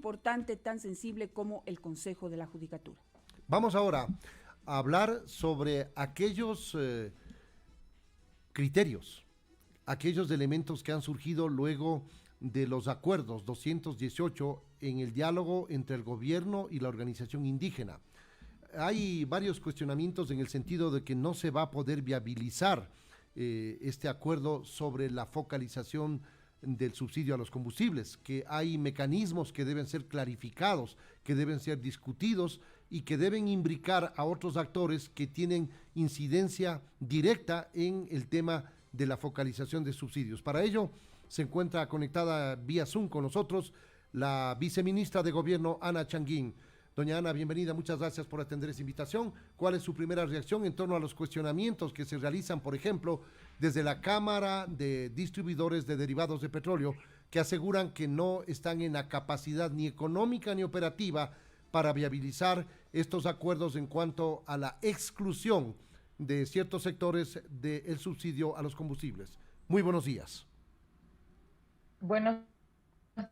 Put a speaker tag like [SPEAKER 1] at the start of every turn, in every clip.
[SPEAKER 1] importante, tan sensible como el Consejo de la Judicatura.
[SPEAKER 2] Vamos ahora a hablar sobre aquellos criterios, aquellos elementos que han surgido luego de los acuerdos 218 en el diálogo entre el gobierno y la organización indígena. Hay varios cuestionamientos en el sentido de que no se va a poder viabilizar este acuerdo sobre la focalización del subsidio a los combustibles, que hay mecanismos que deben ser clarificados, que deben ser discutidos y que deben imbricar a otros actores que tienen incidencia directa en el tema de la focalización de subsidios. Para ello se encuentra conectada vía Zoom con nosotros la viceministra de Gobierno, Ana Changuín. Doña Ana, bienvenida, muchas gracias por atender esta invitación. ¿Cuál es su primera reacción en torno a los cuestionamientos que se realizan, por ejemplo, desde la Cámara de Distribuidores de Derivados de Petróleo, que aseguran que no están en la capacidad ni económica ni operativa para viabilizar estos acuerdos en cuanto a la exclusión de ciertos sectores del subsidio a los combustibles? Muy buenos días.
[SPEAKER 3] Buenos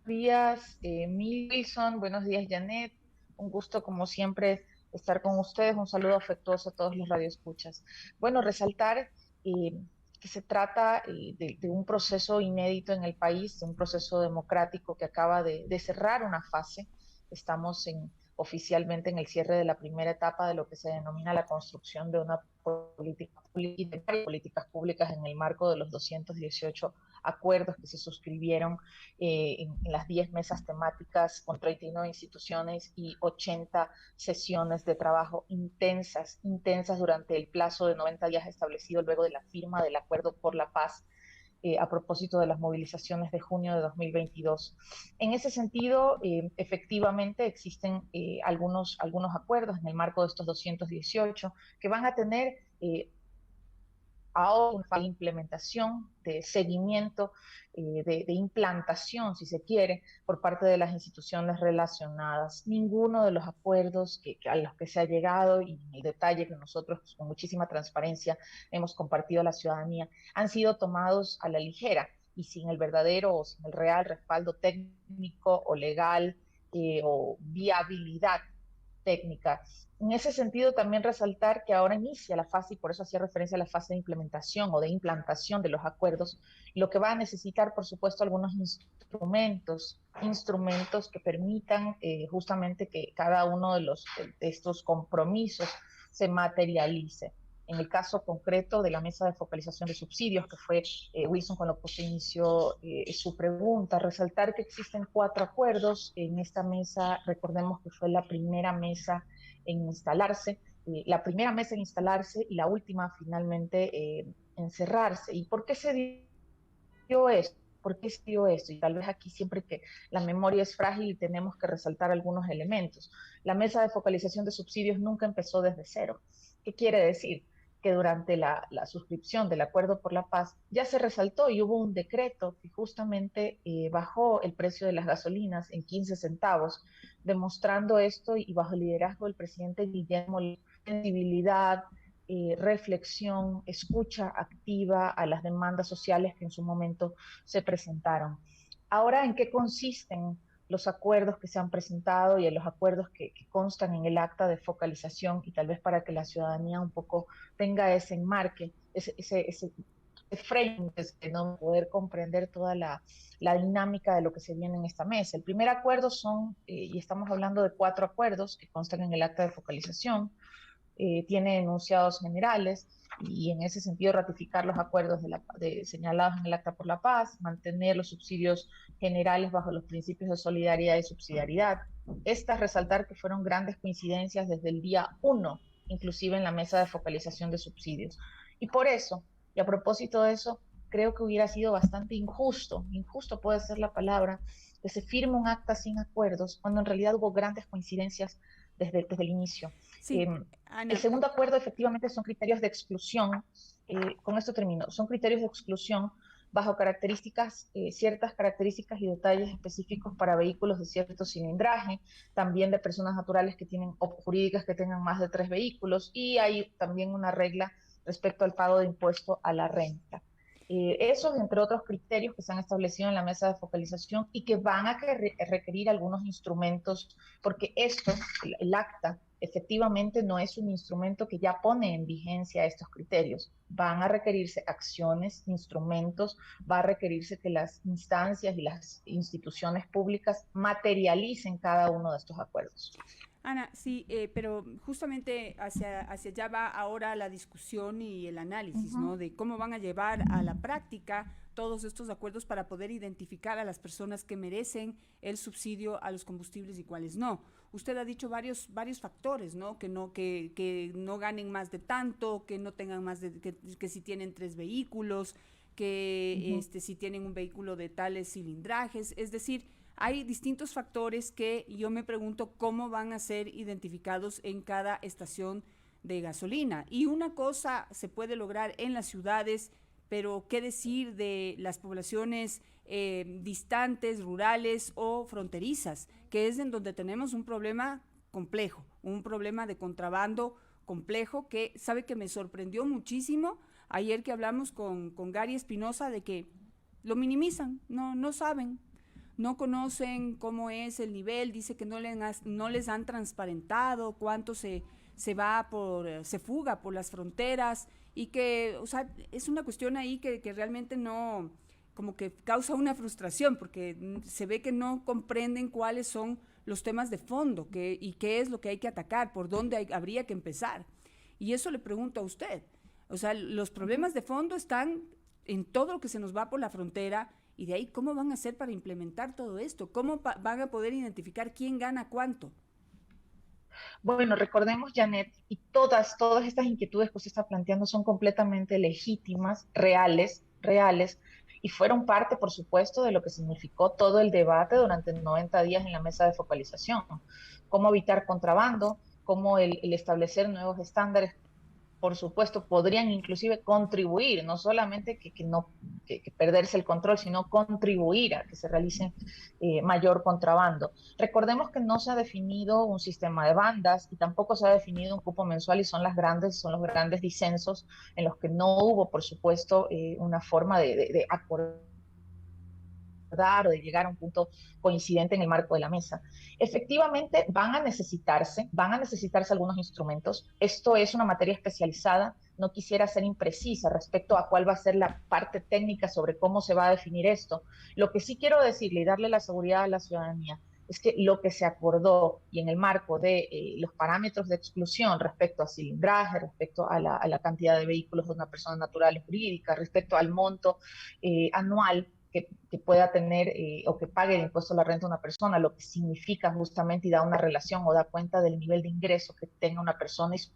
[SPEAKER 3] días, Wilson. Buenos días, Janet. Un gusto, como siempre, estar con ustedes. Un saludo afectuoso a todos los radioescuchas. Bueno, resaltar que se trata de un proceso inédito en el país, de un proceso democrático que acaba de cerrar una fase. Estamos oficialmente en el cierre de la primera etapa de lo que se denomina la construcción de una política pública y de políticas públicas en el marco de los 218 acuerdos que se suscribieron en las 10 mesas temáticas con 39 instituciones y 80 sesiones de trabajo intensas durante el plazo de 90 días establecido luego de la firma del Acuerdo por la Paz a propósito de las movilizaciones de junio de 2022. En ese sentido, efectivamente existen algunos acuerdos en el marco de estos 218 que van a tener ahora una implementación, de seguimiento, de implantación, si se quiere, por parte de las instituciones relacionadas. Ninguno de los acuerdos a los que se ha llegado y el detalle que nosotros con muchísima transparencia hemos compartido a la ciudadanía han sido tomados a la ligera y sin el verdadero o sin el real respaldo técnico o legal o viabilidad técnica. En ese sentido, también resaltar que ahora inicia la fase, y por eso hacía referencia a la fase de implementación o de implantación de los acuerdos, lo que va a necesitar, por supuesto, algunos instrumentos que permitan justamente que cada uno de estos compromisos se materialice. En el caso concreto de la mesa de focalización de subsidios, que fue Wilson con lo que se inició su pregunta, resaltar que existen 4 acuerdos en esta mesa. Recordemos que fue la primera mesa en instalarse, y la última finalmente en cerrarse. ¿Y por qué se dio esto? ¿Por qué se dio esto? Y tal vez aquí siempre que la memoria es frágil y tenemos que resaltar algunos elementos. La mesa de focalización de subsidios nunca empezó desde cero. ¿Qué quiere decir? Que durante la suscripción del Acuerdo por la Paz ya se resaltó y hubo un decreto que justamente bajó el precio de las gasolinas en 15 centavos, demostrando esto y bajo el liderazgo del presidente Guillermo, sensibilidad, reflexión, escucha activa a las demandas sociales que en su momento se presentaron. Ahora, ¿en qué consisten los acuerdos que se han presentado y en los acuerdos que constan en el acta de focalización? Y tal vez para que la ciudadanía un poco tenga ese enmarque, ese frame de no poder comprender toda la dinámica de lo que se viene en esta mesa. El primer acuerdo y estamos hablando de 4 acuerdos que constan en el acta de focalización, tiene enunciados generales y en ese sentido ratificar los acuerdos señalados en el Acta por la Paz, mantener los subsidios generales bajo los principios de solidaridad y subsidiariedad. Estas resaltar que fueron grandes coincidencias desde el día 1, inclusive en la mesa de focalización de subsidios. Y por eso, y a propósito de eso, creo que hubiera sido bastante injusto puede ser la palabra, que se firme un acta sin acuerdos, cuando en realidad hubo grandes coincidencias desde el inicio.
[SPEAKER 1] Sí,
[SPEAKER 3] El
[SPEAKER 1] Ana.
[SPEAKER 3] segundo acuerdo efectivamente son criterios de exclusión, con esto termino, son criterios de exclusión bajo ciertas características y detalles específicos para vehículos de cierto cilindraje, también de personas naturales o jurídicas que tengan más de 3 vehículos, y hay también una regla respecto al pago de impuesto a la renta. Esos, entre otros criterios que se han establecido en la mesa de focalización y que van a requerir algunos instrumentos, porque esto, el acta, efectivamente no es un instrumento que ya pone en vigencia estos criterios. Van a requerirse acciones, instrumentos, va a requerirse que las instancias y las instituciones públicas materialicen cada uno de estos acuerdos.
[SPEAKER 1] Ana, sí, pero justamente hacia allá va ahora la discusión y el análisis, ¿no? De cómo van a llevar a la práctica todos estos acuerdos para poder identificar a las personas que merecen el subsidio a los combustibles y cuáles no. Usted ha dicho varios factores, ¿no? Que no ganen más de tanto, que no tengan más de, que si tienen 3 vehículos, que si tienen un vehículo de tales cilindrajes, es decir, hay distintos factores que yo me pregunto cómo van a ser identificados en cada estación de gasolina. Y una cosa se puede lograr en las ciudades, pero ¿qué decir de las poblaciones distantes, rurales o fronterizas? Que es en donde tenemos un problema complejo, un problema de contrabando complejo que sabe que me sorprendió muchísimo ayer que hablamos con Gary Espinosa de que lo minimizan, no saben. No conocen cómo es el nivel, dice que no les han transparentado cuánto se fuga por las fronteras y que, o sea, es una cuestión ahí que realmente no, como que causa una frustración porque se ve que no comprenden cuáles son los temas de fondo y qué es lo que hay que atacar, por dónde habría que empezar. Y eso le pregunto a usted. O sea, los problemas de fondo están en todo lo que se nos va por la frontera. Y de ahí, ¿cómo van a hacer para implementar todo esto? ¿Cómo van a poder identificar quién gana cuánto?
[SPEAKER 3] Bueno, recordemos, Janet, y todas estas inquietudes que usted está planteando son completamente legítimas, reales, y fueron parte, por supuesto, de lo que significó todo el debate durante 90 días en la mesa de focalización. Cómo evitar contrabando, cómo el establecer nuevos estándares, por supuesto, podrían inclusive contribuir, no solamente que perderse el control, sino contribuir a que se realice mayor contrabando. Recordemos que no se ha definido un sistema de bandas y tampoco se ha definido un cupo mensual y son los grandes disensos en los que no hubo, por supuesto, una forma de acordar o de llegar a un punto coincidente en el marco de la mesa. Efectivamente, van a necesitarse algunos instrumentos. Esto es una materia especializada. No quisiera ser imprecisa respecto a cuál va a ser la parte técnica sobre cómo se va a definir esto. Lo que sí quiero decirle y darle la seguridad a la ciudadanía es que lo que se acordó y en el marco de los parámetros de exclusión respecto a cilindraje, respecto a la cantidad de vehículos de una persona natural y jurídica, respecto al monto anual que pueda tener o que pague el impuesto a la renta una persona, lo que significa justamente y da una relación o da cuenta del nivel de ingreso que tenga una persona y su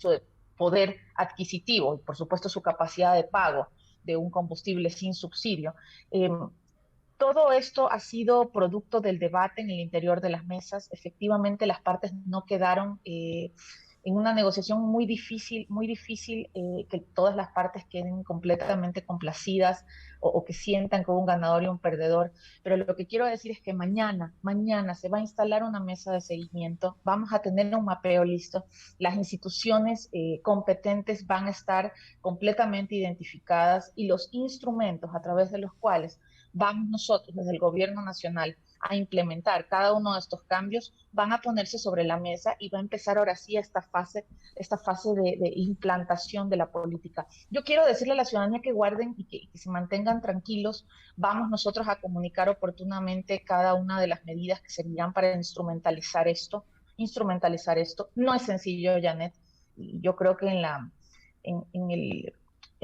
[SPEAKER 3] poder adquisitivo y por supuesto su capacidad de pago de un combustible sin subsidio. Todo esto ha sido producto del debate en el interior de las mesas. Efectivamente, las partes no quedaron en una negociación muy difícil que todas las partes queden completamente complacidas o que sientan que hubo un ganador y un perdedor. Pero lo que quiero decir es que mañana se va a instalar una mesa de seguimiento, vamos a tener un mapeo listo, las instituciones competentes van a estar completamente identificadas y los instrumentos a través de los cuales vamos nosotros desde el gobierno nacional a implementar cada uno de estos cambios, van a ponerse sobre la mesa y va a empezar ahora sí esta fase de implantación de la política. Yo quiero decirle a la ciudadanía que guarden y que se mantengan tranquilos, vamos nosotros a comunicar oportunamente cada una de las medidas que servirán para instrumentalizar esto. No es sencillo, Janet, y yo creo que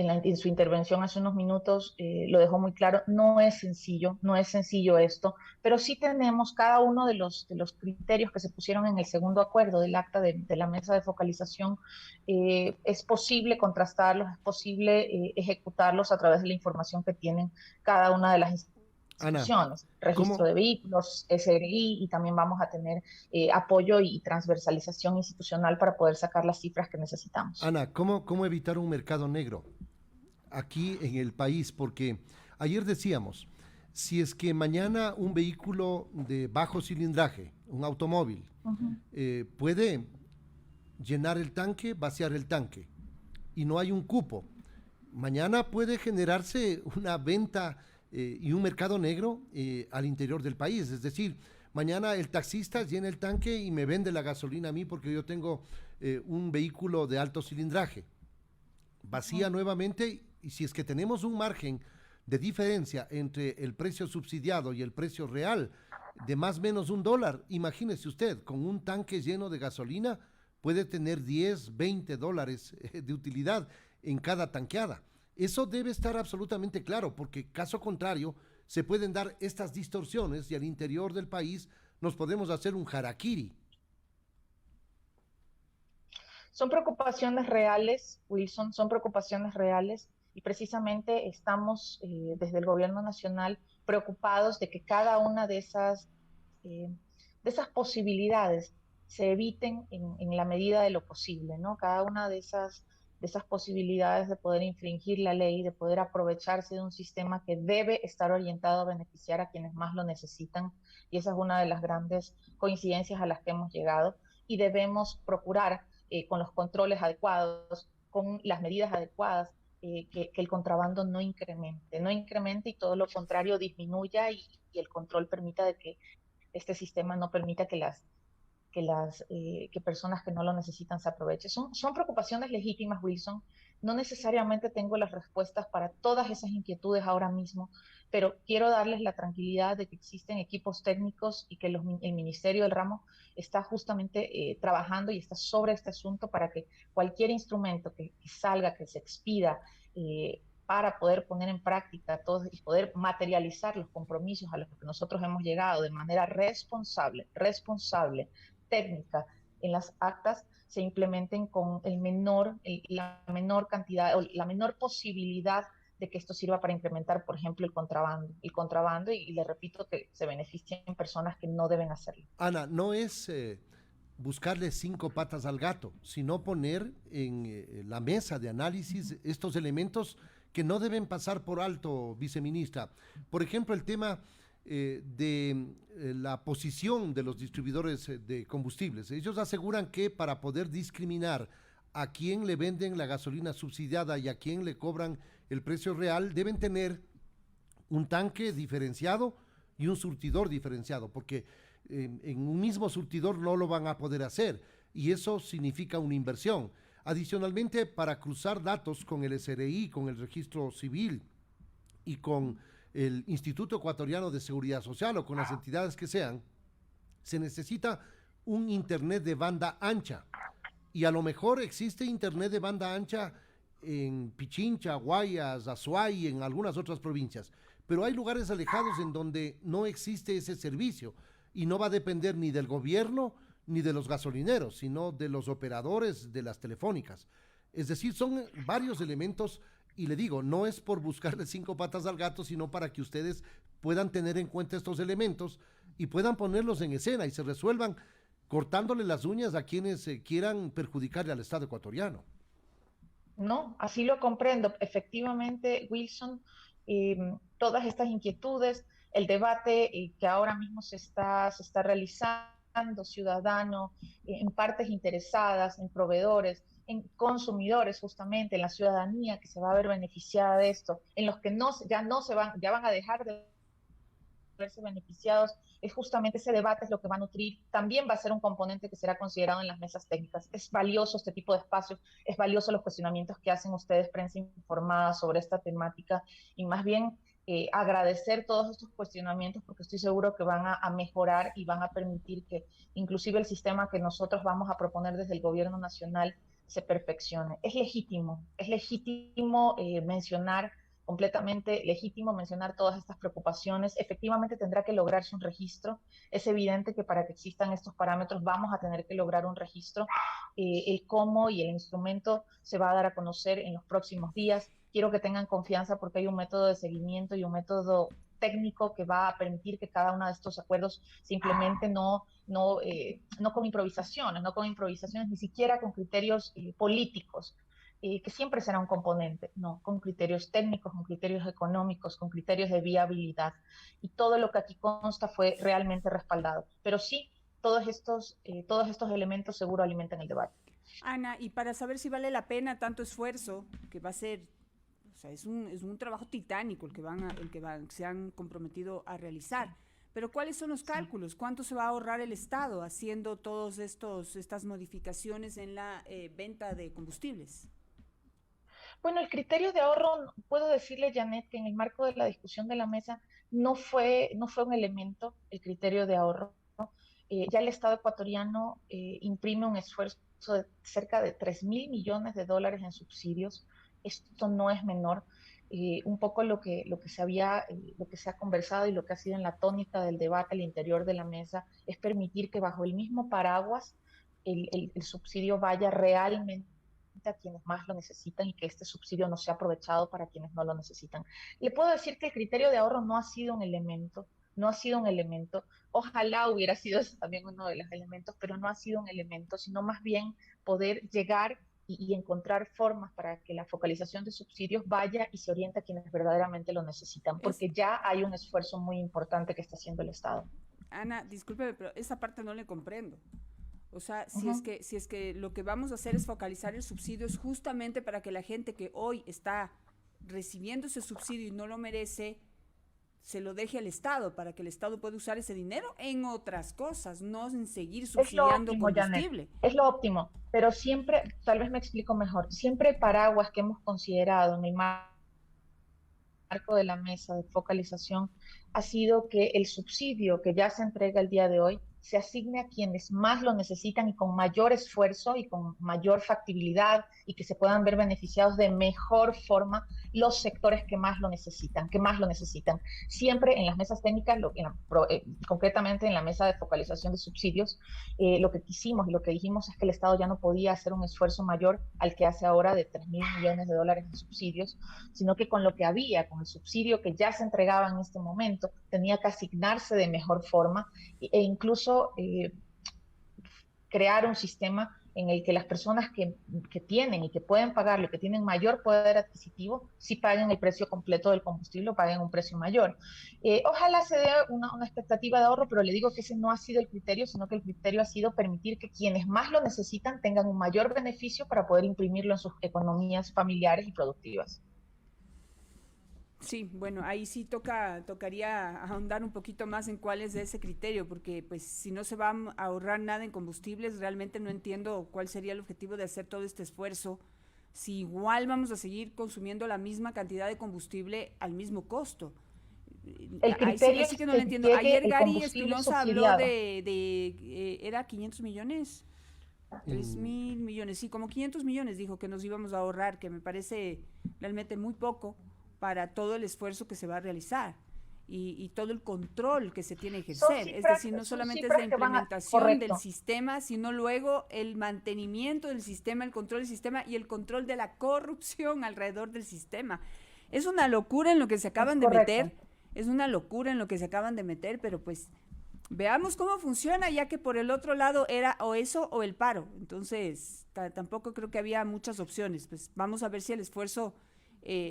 [SPEAKER 3] en su intervención hace unos minutos lo dejó muy claro, no es sencillo esto, pero sí tenemos cada uno de los criterios que se pusieron en el segundo acuerdo del acta de la mesa de focalización, es posible contrastarlos, es posible ejecutarlos a través de la información que tienen cada una de las instituciones,
[SPEAKER 2] Ana,
[SPEAKER 3] registro
[SPEAKER 2] ¿cómo,
[SPEAKER 3] de vehículos, SRI, y también vamos a tener apoyo y transversalización institucional para poder sacar las cifras que necesitamos.
[SPEAKER 2] Ana, ¿cómo evitar un mercado negro aquí en el país? Porque ayer decíamos, si es que mañana un vehículo de bajo cilindraje, un automóvil, puede llenar el tanque, vaciar el tanque, y no hay un cupo, mañana puede generarse una venta y un mercado negro al interior del país. Es decir, mañana el taxista llena el tanque y me vende la gasolina a mí porque yo tengo un vehículo de alto cilindraje. Vacía nuevamente, y si es que tenemos un margen de diferencia entre el precio subsidiado y el precio real de más o menos $1, imagínese usted, con un tanque lleno de gasolina puede tener 10, $20 de utilidad en cada tanqueada. Eso debe estar absolutamente claro, porque caso contrario se pueden dar estas distorsiones y al interior del país nos podemos hacer un harakiri.
[SPEAKER 3] Son preocupaciones reales, Wilson, son preocupaciones reales y precisamente estamos desde el gobierno nacional preocupados de que cada una de esas posibilidades se eviten en la medida de lo posible, ¿no? Cada una de esas posibilidades de poder infringir la ley, de poder aprovecharse de un sistema que debe estar orientado a beneficiar a quienes más lo necesitan, y esa es una de las grandes coincidencias a las que hemos llegado, y debemos procurar con los controles adecuados, con las medidas adecuadas, que el contrabando no incremente y todo lo contrario disminuya y el control permita de que este sistema no permita que personas que no lo necesitan se aprovechen. Son preocupaciones legítimas, Wilson. No necesariamente tengo las respuestas para todas esas inquietudes ahora mismo, pero quiero darles la tranquilidad de que existen equipos técnicos y que el Ministerio del Ramo está justamente trabajando y está sobre este asunto para que cualquier instrumento que salga, que se expida, para poder poner en práctica todos y poder materializar los compromisos a los que nosotros hemos llegado de manera responsable, técnica, en las actas, se implementen con la menor cantidad o la menor posibilidad de que esto sirva para incrementar, por ejemplo, el contrabando y le repito que se beneficien personas que no deben hacerlo.
[SPEAKER 2] Ana, no es buscarle 5 patas al gato, sino poner en la mesa de análisis estos elementos que no deben pasar por alto, viceministra. Por ejemplo, el tema de la posición de los distribuidores de combustibles. Ellos aseguran que para poder discriminar a quién le venden la gasolina subsidiada y a quién le cobran el precio real, deben tener un tanque diferenciado y un surtidor diferenciado, porque en un mismo surtidor no lo van a poder hacer y eso significa una inversión. Adicionalmente, para cruzar datos con el SRI, con el registro civil y con el Instituto Ecuatoriano de Seguridad Social o con las entidades que sean, se necesita un internet de banda ancha. Y a lo mejor existe internet de banda ancha en Pichincha, Guayas, Azuay y en algunas otras provincias. Pero hay lugares alejados en donde no existe ese servicio y no va a depender ni del gobierno ni de los gasolineros, sino de los operadores de las telefónicas. Es decir, son varios elementos y le digo, no es por buscarle 5 patas al gato, sino para que ustedes puedan tener en cuenta estos elementos y puedan ponerlos en escena y se resuelvan cortándole las uñas a quienes quieran perjudicarle al Estado ecuatoriano.
[SPEAKER 3] No, así lo comprendo. Efectivamente, Wilson, todas estas inquietudes, el debate que ahora mismo se está realizando, ciudadano, en partes interesadas, en proveedores, en consumidores justamente, en la ciudadanía que se va a ver beneficiada de esto, en los que ya van a dejar de verse beneficiados, es justamente ese debate es lo que va a nutrir, también va a ser un componente que será considerado en las mesas técnicas. Es valioso este tipo de espacios, es valioso los cuestionamientos que hacen ustedes, prensa informada sobre esta temática, y más bien agradecer todos estos cuestionamientos porque estoy seguro que van a mejorar y van a permitir que inclusive el sistema que nosotros vamos a proponer desde el gobierno nacional se perfeccione. Es legítimo mencionar completamente legítimo mencionar todas estas preocupaciones. Efectivamente tendrá que lograrse un registro. Es evidente que para que existan estos parámetros vamos a tener que lograr un registro. El cómo y el instrumento se va a dar a conocer en los próximos días. Quiero que tengan confianza porque hay un método de seguimiento y un método técnico que va a permitir que cada uno de estos acuerdos se implemente no con improvisaciones, ni siquiera con criterios políticos, que siempre será un componente, no, con criterios técnicos, con criterios económicos, con criterios de viabilidad. Y todo lo que aquí consta fue realmente respaldado. Pero sí, todos estos elementos seguro alimentan el debate.
[SPEAKER 1] Ana, y para saber si vale la pena tanto esfuerzo, que va a ser O sea, es un trabajo titánico se han comprometido a realizar. Pero ¿cuáles son los cálculos? ¿Cuánto se va a ahorrar el Estado haciendo todas estas modificaciones en la venta de combustibles?
[SPEAKER 3] Bueno, el criterio de ahorro, puedo decirle, Janet, que en el marco de la discusión de la mesa no fue un elemento el criterio de ahorro. Ya el Estado ecuatoriano imprime un esfuerzo de cerca de 3.000 millones de dólares en subsidios. Esto no es menor. Un poco lo que se ha conversado y lo que ha sido en la tónica del debate al interior de la mesa es permitir que bajo el mismo paraguas el subsidio vaya realmente a quienes más lo necesitan y que este subsidio no sea aprovechado para quienes no lo necesitan. Le puedo decir que el criterio de ahorro no ha sido un elemento, no ha sido un elemento. Ojalá hubiera sido eso también uno de los elementos, pero no ha sido un elemento, sino más bien poder llegar y encontrar formas para que la focalización de subsidios vaya y se oriente a quienes verdaderamente lo necesitan,
[SPEAKER 1] Es,
[SPEAKER 3] porque ya hay un esfuerzo muy importante que está haciendo el Estado.
[SPEAKER 1] Ana, discúlpeme, pero esa parte no le comprendo. O sea,
[SPEAKER 3] Uh -huh.
[SPEAKER 1] si es que lo que vamos a hacer es focalizar el subsidio es justamente para que la gente que hoy está recibiendo ese subsidio y no lo merece, se lo deje al Estado, para que el Estado pueda usar ese dinero en otras cosas, no en seguir
[SPEAKER 3] Es lo
[SPEAKER 1] subsidiando
[SPEAKER 3] óptimo, Janet,
[SPEAKER 1] combustible.
[SPEAKER 3] es lo óptimo, pero siempre, tal vez me explico mejor, siempre el paraguas que hemos considerado en el marco de la mesa de focalización ha sido que el subsidio que ya se entrega el día de hoy se asigne a quienes más lo necesitan y con mayor esfuerzo y con mayor factibilidad y que se puedan ver beneficiados de mejor forma los sectores que más lo necesitan, que más lo necesitan. Siempre en las mesas técnicas, concretamente en la mesa de focalización de subsidios, lo que quisimos y lo que dijimos es que el Estado ya no podía hacer un esfuerzo mayor al que hace ahora de 3.000 millones de dólares en subsidios, sino que con lo que había, con el subsidio que ya se entregaba en este momento, tenía que asignarse de mejor forma e incluso crear un sistema en el que las personas que tienen y que pueden pagarlo, que tienen mayor poder adquisitivo, sí paguen el precio completo del combustible o paguen un precio mayor. Ojalá se dé una expectativa de ahorro, pero le digo que ese no ha sido el criterio, sino que el criterio ha sido permitir que quienes más lo necesitan tengan un mayor beneficio para poder imprimirlo en sus economías familiares y productivas.
[SPEAKER 1] Sí, bueno, ahí sí tocaría ahondar un poquito más en cuál es ese criterio, porque pues si no se va a ahorrar nada en combustibles, realmente no entiendo cuál sería el objetivo de hacer todo este esfuerzo, si igual vamos a seguir consumiendo la misma cantidad de combustible al mismo costo.
[SPEAKER 3] El
[SPEAKER 1] Ahí
[SPEAKER 3] criterio
[SPEAKER 1] sí
[SPEAKER 3] es
[SPEAKER 1] que no lo
[SPEAKER 3] que
[SPEAKER 1] entiendo.
[SPEAKER 3] llegue
[SPEAKER 1] Ayer
[SPEAKER 3] el
[SPEAKER 1] Gary
[SPEAKER 3] combustible
[SPEAKER 1] Espinosa habló
[SPEAKER 3] subsidiado.
[SPEAKER 1] ¿era 500 millones? Tres
[SPEAKER 2] En-
[SPEAKER 1] mil millones, sí, como 500 millones dijo que nos íbamos a ahorrar, que me parece realmente muy poco para todo el esfuerzo que se va a realizar y todo el control que se tiene que ejercer. Es decir, no
[SPEAKER 3] Son
[SPEAKER 1] solamente es la
[SPEAKER 3] cifras que van a,
[SPEAKER 1] implementación del
[SPEAKER 3] correcto,
[SPEAKER 1] sistema, sino luego el mantenimiento del sistema, el control del sistema y el control de la corrupción alrededor del sistema. Es una locura en lo que se
[SPEAKER 3] es
[SPEAKER 1] acaban de
[SPEAKER 3] correcto.
[SPEAKER 1] meter, es una locura en lo que se acaban de meter, pero pues veamos cómo funciona, ya que por el otro lado era o eso o el paro. Entonces, tampoco creo que había muchas opciones. Pues vamos a ver si el esfuerzo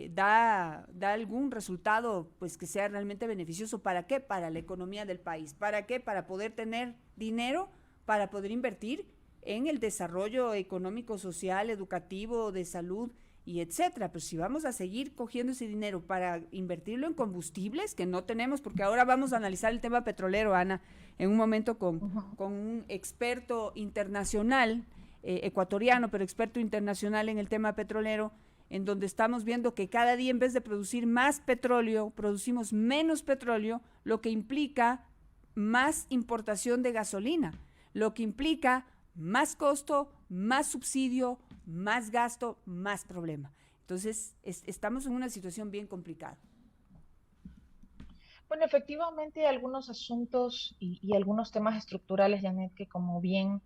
[SPEAKER 1] da algún resultado pues que sea realmente beneficioso. ¿Para qué? Para la economía del país. ¿Para qué? Para poder tener dinero, para poder invertir en el desarrollo económico, social, educativo, de salud y etcétera. Pero si vamos a seguir cogiendo ese dinero para invertirlo en combustibles, que no tenemos, porque ahora vamos a analizar el tema petrolero, Ana, en un momento con un experto internacional, ecuatoriano, pero experto internacional en el tema petrolero, en donde estamos viendo que cada día en vez de producir más petróleo, producimos menos petróleo, lo que implica más importación de gasolina, lo que implica más costo, más subsidio, más gasto, más problema. Entonces, estamos en una situación bien complicada.
[SPEAKER 3] Bueno, efectivamente hay algunos asuntos y algunos temas estructurales, Janet, que como bien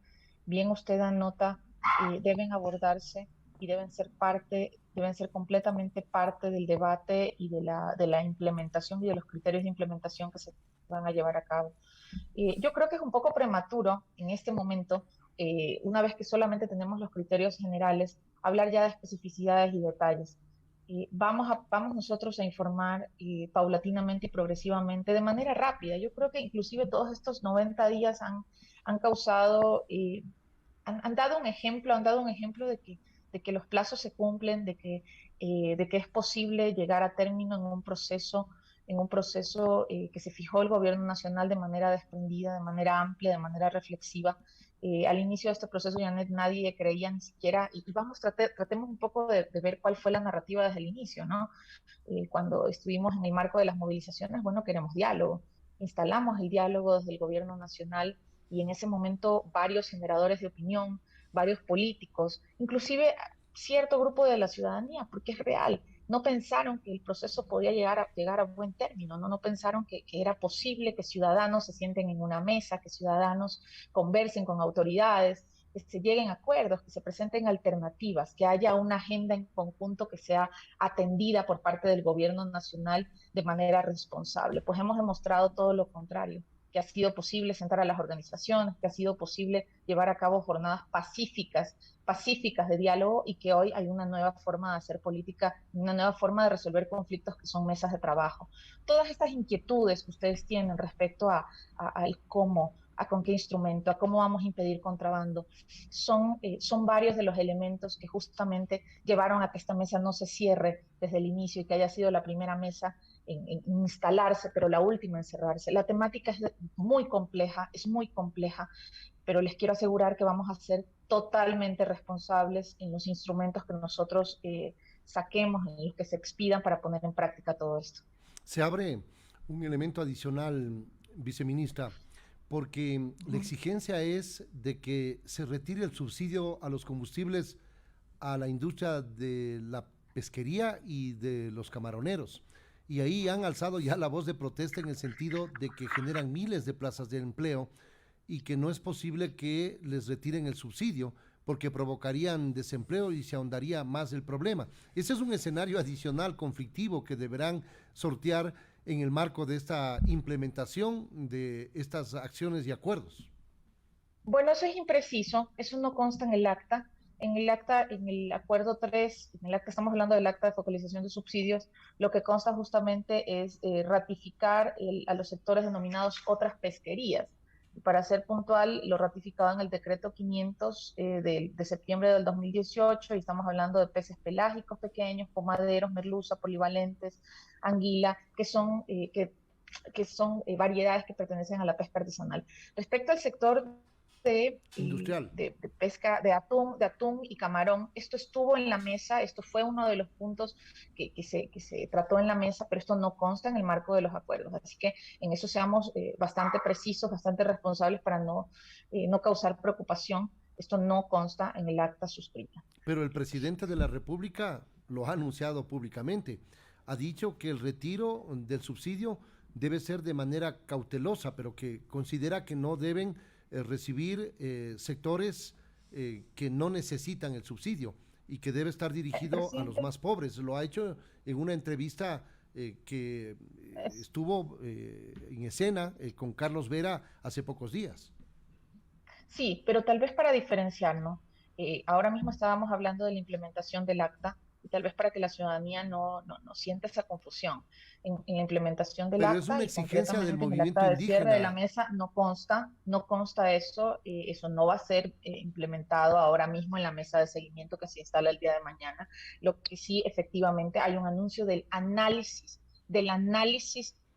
[SPEAKER 3] usted anota, deben abordarse y deben ser completamente parte del debate y de la implementación y de los criterios de implementación que se van a llevar a cabo. Yo creo que es un poco prematuro en este momento, una vez que solamente tenemos los criterios generales, hablar ya de especificidades y detalles. Vamos nosotros a informar paulatinamente y progresivamente, de manera rápida. Yo creo que inclusive todos estos 90 días han causado, han dado un ejemplo de que de que los plazos se cumplen, de que es posible llegar a término en un proceso que se fijó el gobierno nacional de manera desprendida, de manera amplia, de manera reflexiva. Al inicio de este proceso, Janet, nadie creía ni siquiera, y vamos, tratemos un poco de ver cuál fue la narrativa desde el inicio, ¿no? Cuando estuvimos en el marco de las movilizaciones, bueno, queremos diálogo. Instalamos el diálogo desde el gobierno nacional y en ese momento varios generadores de opinión, varios políticos, inclusive cierto grupo de la ciudadanía, porque es real, no pensaron que el proceso podía llegar a buen término, no pensaron que era posible que ciudadanos se sienten en una mesa, que ciudadanos conversen con autoridades, que se lleguen a acuerdos, que se presenten alternativas, que haya una agenda en conjunto que sea atendida por parte del gobierno nacional de manera responsable. Pues hemos demostrado todo lo contrario, que ha sido posible sentar a las organizaciones, que ha sido posible llevar a cabo jornadas pacíficas de diálogo y que hoy hay una nueva forma de hacer política, una nueva forma de resolver conflictos que son mesas de trabajo. Todas estas inquietudes que ustedes tienen respecto al cómo, a con qué instrumento, a cómo vamos a impedir contrabando, son varios de los elementos que justamente llevaron a que esta mesa no se cierre desde el inicio y que haya sido la primera mesa en instalarse, pero la última en cerrarse. La temática es muy compleja, pero les quiero asegurar que vamos a ser totalmente responsables en los instrumentos que nosotros saquemos, en los que se expidan para poner en práctica todo esto.
[SPEAKER 2] Se abre un elemento adicional, viceministra, porque la exigencia es de que se retire el subsidio a los combustibles a la industria de la pesquería y de los camaroneros. Y ahí han alzado ya la voz de protesta en el sentido de que generan miles de plazas de empleo y que no es posible que les retiren el subsidio porque provocarían desempleo y se ahondaría más el problema. Ese es un escenario adicional conflictivo que deberán sortear en el marco de esta implementación de estas acciones y acuerdos.
[SPEAKER 3] Bueno, eso es impreciso, eso no consta en el acta. En el acuerdo 3, en el acta, estamos hablando del acta de focalización de subsidios, lo que consta justamente es ratificar a los sectores denominados otras pesquerías. Y para ser puntual, lo ratificado en el decreto 500 de septiembre del 2018, y estamos hablando de peces pelágicos pequeños, pomaderos, merluza, polivalentes, anguila, que son variedades que pertenecen a la pesca artesanal. Respecto al sector
[SPEAKER 2] Industrial.
[SPEAKER 3] de pesca de atún y camarón. Esto estuvo en la mesa, esto fue uno de los puntos que se trató en la mesa, pero esto no consta en el marco de los acuerdos. Así que en eso seamos bastante precisos, bastante responsables para no causar preocupación. Esto no consta en el acta suscrita.
[SPEAKER 2] Pero el presidente de la República lo ha anunciado públicamente. Ha dicho que el retiro del subsidio debe ser de manera cautelosa, pero que considera que no deben recibir sectores que no necesitan el subsidio y que debe estar dirigido a los más pobres. Lo ha hecho en una entrevista que estuvo en escena con Carlos Vera hace pocos días.
[SPEAKER 3] Sí, pero tal vez para diferenciarnos, ahora mismo estábamos hablando de la implementación del acta y tal vez para que la ciudadanía no sienta esa confusión. En la implementación del
[SPEAKER 2] Pero es una
[SPEAKER 3] acta y
[SPEAKER 2] exigencia del
[SPEAKER 3] concretamente en el
[SPEAKER 2] movimiento
[SPEAKER 3] acta de cierre de la
[SPEAKER 2] indígena.
[SPEAKER 3] mesa no consta eso, eso no va a ser implementado ahora mismo en la mesa de seguimiento que se instala el día de mañana. Lo que sí, efectivamente, hay un anuncio del análisis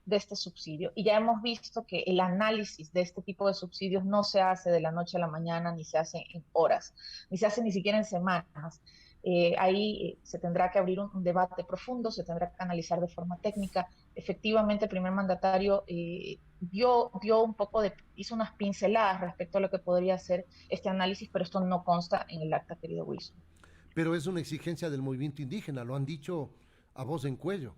[SPEAKER 3] de este subsidio. Y ya hemos visto que el análisis de este tipo de subsidios no se hace de la noche a la mañana, ni se hace en horas, ni se hace ni siquiera en semanas. Ahí se tendrá que abrir un debate profundo, se tendrá que analizar de forma técnica. Efectivamente, el primer mandatario hizo unas pinceladas respecto a lo que podría ser este análisis, pero esto no consta en el acta, querido Wilson.
[SPEAKER 2] Pero es una exigencia del movimiento indígena, lo han dicho a voz en cuello.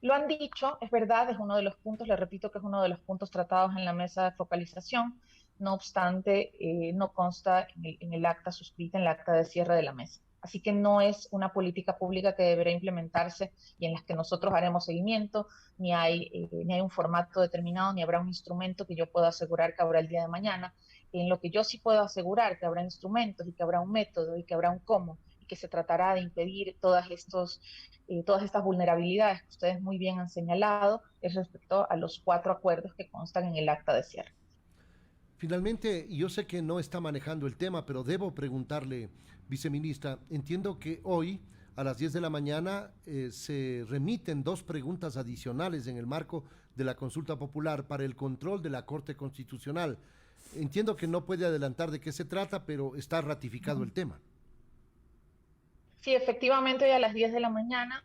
[SPEAKER 3] Lo han dicho, es verdad, es uno de los puntos, le repito que es uno de los puntos tratados en la mesa de focalización, no obstante, no consta en el acta suscrita, en el acta de cierre de la mesa. Así que no es una política pública que deberá implementarse y en las que nosotros haremos seguimiento, ni hay un formato determinado, ni habrá un instrumento que yo pueda asegurar que habrá el día de mañana. En lo que yo sí puedo asegurar que habrá instrumentos y que habrá un método y que habrá un cómo y que se tratará de impedir todas estas vulnerabilidades que ustedes muy bien han señalado es respecto a los 4 acuerdos que constan en el acta de cierre.
[SPEAKER 2] Finalmente, yo sé que no está manejando el tema, pero debo preguntarle, viceministra, entiendo que hoy a las 10 de la mañana se remiten 2 preguntas adicionales en el marco de la consulta popular para el control de la Corte Constitucional. Entiendo que no puede adelantar de qué se trata, pero está ratificado el tema.
[SPEAKER 3] Sí, efectivamente, hoy a las 10 de la mañana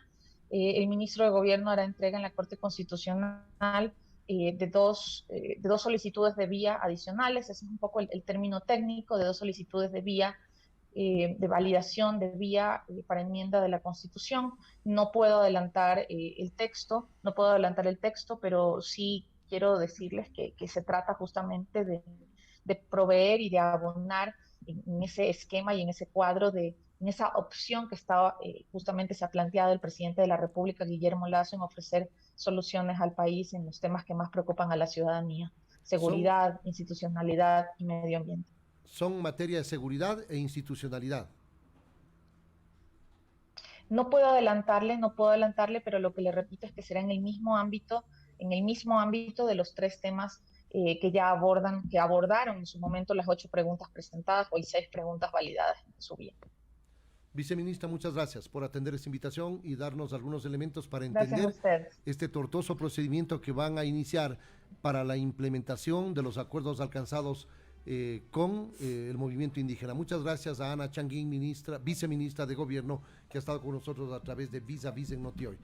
[SPEAKER 3] el ministro de Gobierno hará entrega en la Corte Constitucional de dos solicitudes de vía adicionales. Ese es un poco el término técnico, de 2 solicitudes de vía, de validación de vía para enmienda de la Constitución. No puedo adelantar no puedo adelantar el texto, pero sí quiero decirles que se trata justamente de proveer y de abonar en ese esquema y en ese cuadro en esa opción que estaba justamente se ha planteado el presidente de la República, Guillermo Lasso, en ofrecer soluciones al país en los temas que más preocupan a la ciudadanía:
[SPEAKER 2] Son,
[SPEAKER 3] seguridad, institucionalidad y medio ambiente.
[SPEAKER 2] son materia de seguridad e institucionalidad.
[SPEAKER 3] No puedo adelantarle, pero lo que le repito es que será en el mismo ámbito de los 3 temas que abordaron en su momento las 8 preguntas presentadas, hoy 6 preguntas validadas en su vía.
[SPEAKER 2] Viceministra, muchas gracias por atender esta invitación y darnos algunos elementos para
[SPEAKER 3] Gracias a
[SPEAKER 2] entender
[SPEAKER 3] ustedes.
[SPEAKER 2] este tortuoso procedimiento que van a iniciar para la implementación de los acuerdos alcanzados con el movimiento indígena. Muchas gracias a Ana Changuín, viceministra de Gobierno, que ha estado con nosotros a través de Vis a Vis en Noti Hoy.